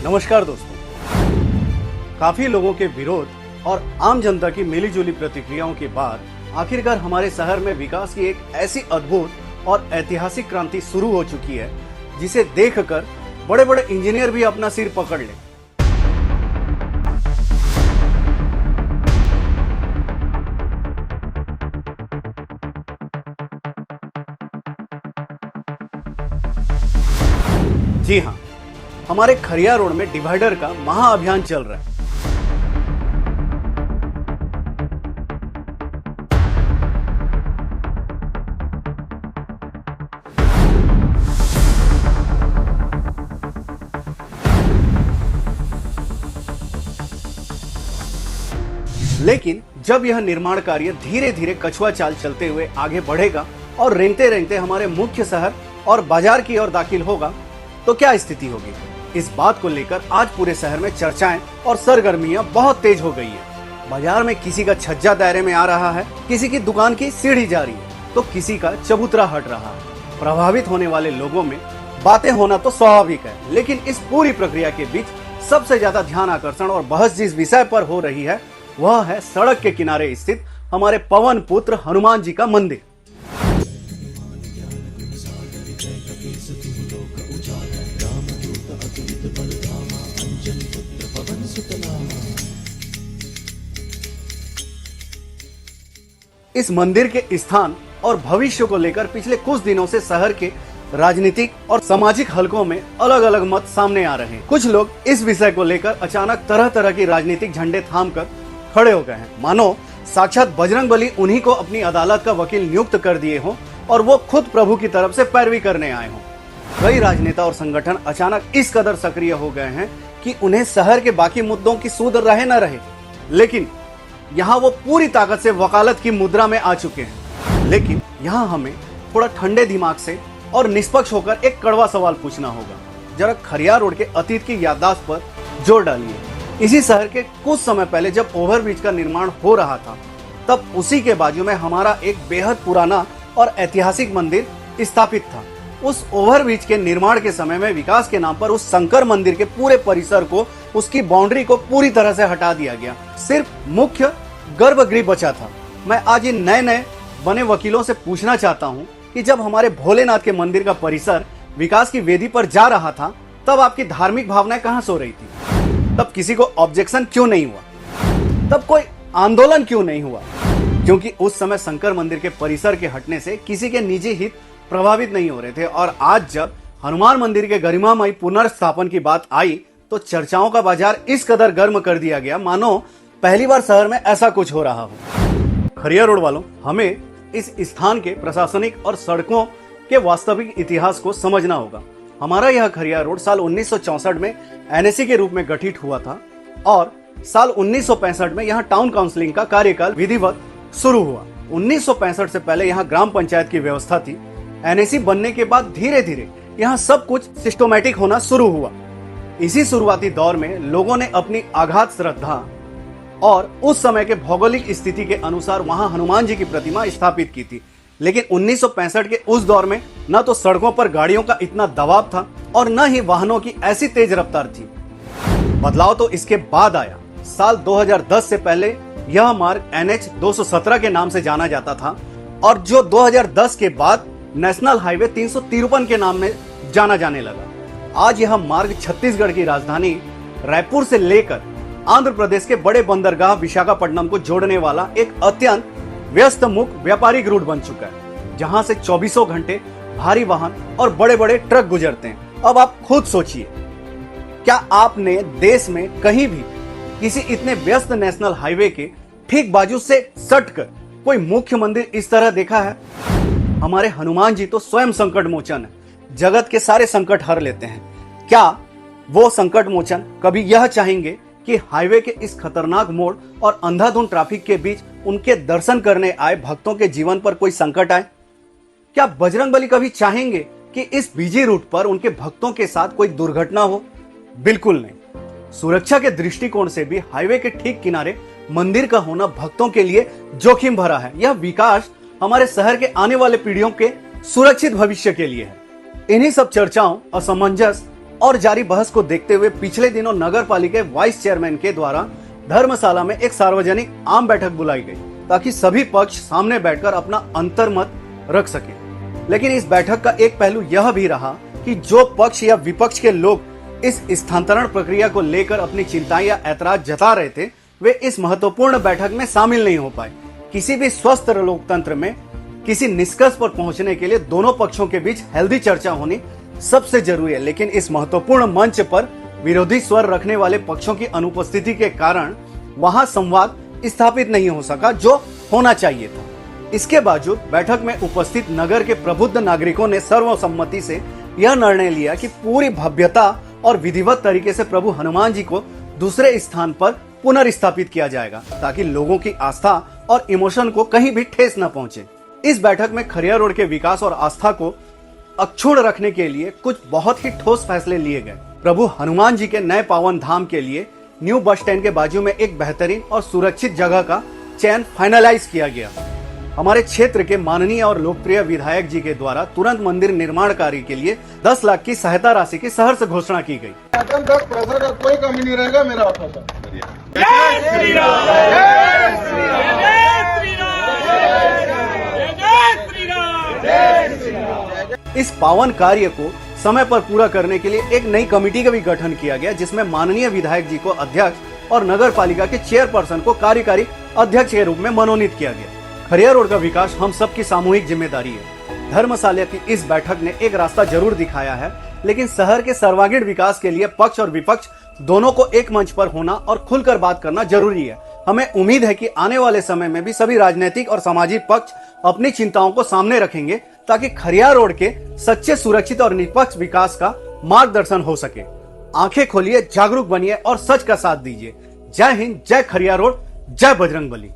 नमस्कार दोस्तों। काफी लोगों के विरोध और आम जनता की मिलीजुली प्रतिक्रियाओं के बाद आखिरकार हमारे शहर में विकास की एक ऐसी अद्भुत और ऐतिहासिक क्रांति शुरू हो चुकी है जिसे देखकर बड़े बड़े इंजीनियर भी अपना सिर पकड़ ले। जी हाँ, हमारे खरिया रोड में डिवाइडर का महाअभियान चल रहा है। लेकिन जब यह निर्माण कार्य धीरे धीरे कछुआ चाल चलते हुए आगे बढ़ेगा और रेंगते रेंगते हमारे मुख्य शहर और बाजार की ओर दाखिल होगा तो क्या स्थिति होगी, इस बात को लेकर आज पूरे शहर में चर्चाएं और सरगर्मियां बहुत तेज हो गई है। बाजार में किसी का छज्जा दायरे में आ रहा है, किसी की दुकान की सीढ़ी जा रही है तो किसी का चबूतरा हट रहा है। प्रभावित होने वाले लोगों में बातें होना तो स्वाभाविक है, लेकिन इस पूरी प्रक्रिया के बीच सबसे ज्यादा ध्यान आकर्षण और बहस जिस विषय पर हो रही है वह है सड़क के किनारे स्थित हमारे पवन पुत्र हनुमान जी का मंदिर। इस मंदिर के स्थान और भविष्य को लेकर पिछले कुछ दिनों से शहर के राजनीतिक और सामाजिक हलकों में अलग अलग मत सामने आ रहे हैं। कुछ लोग इस विषय को लेकर अचानक तरह तरह की राजनीतिक झंडे थामकर खड़े हो गए हैं, मानो साक्षात बजरंगबली उन्हीं को अपनी अदालत का वकील नियुक्त कर दिए हों और वो खुद प्रभु की तरफ से पैरवी करने आए हों। कई राजनेता और संगठन अचानक इस कदर सक्रिय हो गए हैं कि उन्हें शहर के बाकी मुद्दों की सूध रहे न रहे, लेकिन यहाँ वो पूरी ताकत से वकालत की मुद्रा में आ चुके हैं। लेकिन यहाँ हमें थोड़ा ठंडे दिमाग से और निष्पक्ष होकर एक कड़वा सवाल पूछना होगा। जरा खरिया रोड के अतीत की याददाश्त पर जोर डालिए। इसी शहर के कुछ समय पहले जब ओवरब्रिज का निर्माण हो रहा था तब उसी के बाजू में हमारा एक बेहद पुराना और ऐतिहासिक मंदिर स्थापित था। उस ओवरब्रिज के निर्माण के समय में विकास के नाम पर उस शंकर मंदिर के पूरे परिसर को, उसकी बाउंड्री को पूरी तरह से हटा दिया गया। सिर्फ मुख्य गर्भगृह बचा था। मैं आज इन नए नए बने वकीलों से पूछना चाहता हूं कि जब हमारे भोलेनाथ के मंदिर का परिसर विकास की वेदी पर जा रहा था तब आपकी धार्मिक भावनाएं कहां सो रही थी? तब किसी को ऑब्जेक्शन क्यों नहीं हुआ? तब कोई आंदोलन क्यों नहीं हुआ? क्योंकि उस समय शंकर मंदिर के परिसर के हटने से किसी के निजी हित प्रभावित नहीं हो रहे थे। और आज जब हनुमान मंदिर के गरिमामयी पुनर्स्थापन की बात आई तो चर्चाओं का बाजार इस कदर गर्म कर दिया गया मानो पहली बार शहर में ऐसा कुछ हो रहा हो। खरिया रोड वालों, हमें इस स्थान के प्रशासनिक और सड़कों के वास्तविक इतिहास को समझना होगा। हमारा यह खरिया रोड साल 1964 में एनएसी के रूप में गठित हुआ था और साल 1965 में यहाँ टाउन काउंसिलिंग का कार्यकाल विधिवत शुरू हुआ। 1965 से पहले यहाँ ग्राम पंचायत की व्यवस्था थी। एनएसी बनने के बाद धीरे धीरे यहाँ सब कुछ सिस्टमैटिक होना शुरू हुआ। इसी शुरुआती दौर में लोगों ने अपनी अगाध श्रद्धा और उस समय के भौगोलिक स्थिति के अनुसार वहां हनुमान जी की प्रतिमा स्थापित की थी। लेकिन 1965 के उस दौर में न तो सड़कों पर गाड़ियों का इतना दबाव था और न ही वाहनों की ऐसी तेज रफ्तार थी। बदलाव तो इसके बाद आया। साल 2010 से पहले यह मार्ग NH 217 के नाम से जाना जाता था और जो 2010 के बाद नेशनल हाईवे 353 के नाम में जाना जाने लगा। आज यह मार्ग छत्तीसगढ़ की राजधानी रायपुर से लेकर आंध्र प्रदेश के बड़े बंदरगाह विशाखापट्टनम को जोड़ने वाला एक अत्यंत व्यस्त मुख्य व्यापारिक रूट बन चुका है, जहां से 24 घंटे भारी वाहन और बड़े बड़े ट्रक गुजरते हैं। अब आप खुद सोचिए, क्या आपने देश में कहीं भी किसी इतने व्यस्त नेशनल हाईवे के ठीक बाजू से सटकर कोई मुख्य मंदिर इस तरह देखा है? हमारे हनुमान जी तो स्वयं संकट मोचन है, जगत के सारे संकट हर लेते हैं। क्या वो संकट मोचन कभी यह चाहेंगे कि हाईवे के इस खतरनाक मोड़ और अंधाधुंध ट्रैफिक के बीच उनके दर्शन करने आए भक्तों के जीवन पर कोई संकट आए? क्या बजरंगबली कभी चाहेंगे कि इस बिजी रूट पर उनके भक्तों के साथ कोई दुर्घटना हो? बिल्कुल नहीं। सुरक्षा के दृष्टिकोण से भी हाईवे के ठीक किनारे मंदिर का होना भक्तों के लिए जोखिम भरा है। यह विकास हमारे शहर के आने वाले पीढ़ियों के सुरक्षित भविष्य के लिए है। इन्हीं सब चर्चाओं, असमंजस और जारी बहस को देखते हुए पिछले दिनों नगर पालिका वाइस चेयरमैन के द्वारा धर्मशाला में एक सार्वजनिक आम बैठक बुलाई गई ताकि सभी पक्ष सामने बैठकर अपना अंतर्मत रख सके। लेकिन इस बैठक का एक पहलू यह भी रहा कि जो पक्ष या विपक्ष के लोग इस स्थानांतरण प्रक्रिया को लेकर अपनी चिंताएं या ऐतराज जता रहे थे, वे इस महत्वपूर्ण बैठक में शामिल नहीं हो पाए। किसी भी स्वस्थ लोकतंत्र में किसी निष्कर्ष पर पहुंचने के लिए दोनों पक्षों के बीच हेल्दी चर्चा होनी सबसे जरूरी है। लेकिन इस महत्वपूर्ण मंच पर विरोधी स्वर रखने वाले पक्षों की अनुपस्थिति के कारण वहां संवाद स्थापित नहीं हो सका जो होना चाहिए था। इसके बावजूद बैठक में उपस्थित नगर के प्रबुद्ध नागरिकों ने सर्वसम्मति से यह निर्णय लिया कि पूरी भव्यता और विधिवत तरीके से प्रभु हनुमान जी को दूसरे स्थान पर पुनर्स्थापित किया जाएगा ताकि लोगों की आस्था और इमोशन को कहीं भी ठेस न पहुंचे। इस बैठक में खरिया रोड के विकास और आस्था को अक्षुण्ण रखने के लिए कुछ बहुत ही ठोस फैसले लिए गए। प्रभु हनुमान जी के नए पावन धाम के लिए न्यू बस स्टैंड के बाजू में एक बेहतरीन और सुरक्षित जगह का चयन फाइनलाइज किया गया। हमारे क्षेत्र के माननीय और लोकप्रिय विधायक जी के द्वारा तुरंत मंदिर निर्माण कार्य के लिए 10 लाख की सहायता राशि की सहर्ष घोषणा की गई। पैसा का कोई कमी नहीं रहेगा मेरा ऑफर का। जय श्री राम, जय श्री राम, जय श्री राम, जय श्री राम। इस पावन कार्य को समय पर पूरा करने के लिए एक नई कमेटी का भी गठन किया गया, जिसमें माननीय विधायक जी को अध्यक्ष और नगर पालिका के चेयरपर्सन को कार्यकारी अध्यक्ष के रूप में मनोनीत किया गया। खरिया रोड का विकास हम सबकी सामूहिक जिम्मेदारी है। धर्मशाला की इस बैठक ने एक रास्ता जरूर दिखाया है, लेकिन शहर के सर्वांगीण विकास के लिए पक्ष और विपक्ष दोनों को एक मंच पर होना और खुलकर बात करना जरूरी है। हमें उम्मीद है कि आने वाले समय में भी सभी राजनीतिक और सामाजिक पक्ष अपनी चिंताओं को सामने रखेंगे ताकि खरिया रोड के सच्चे, सुरक्षित और निष्पक्ष विकास का मार्गदर्शन हो सके। आंखें खोलिए, जागरूक बनिए और सच का साथ दीजिए। जय हिंद, जय खरिया रोड, जय बजरंगबली।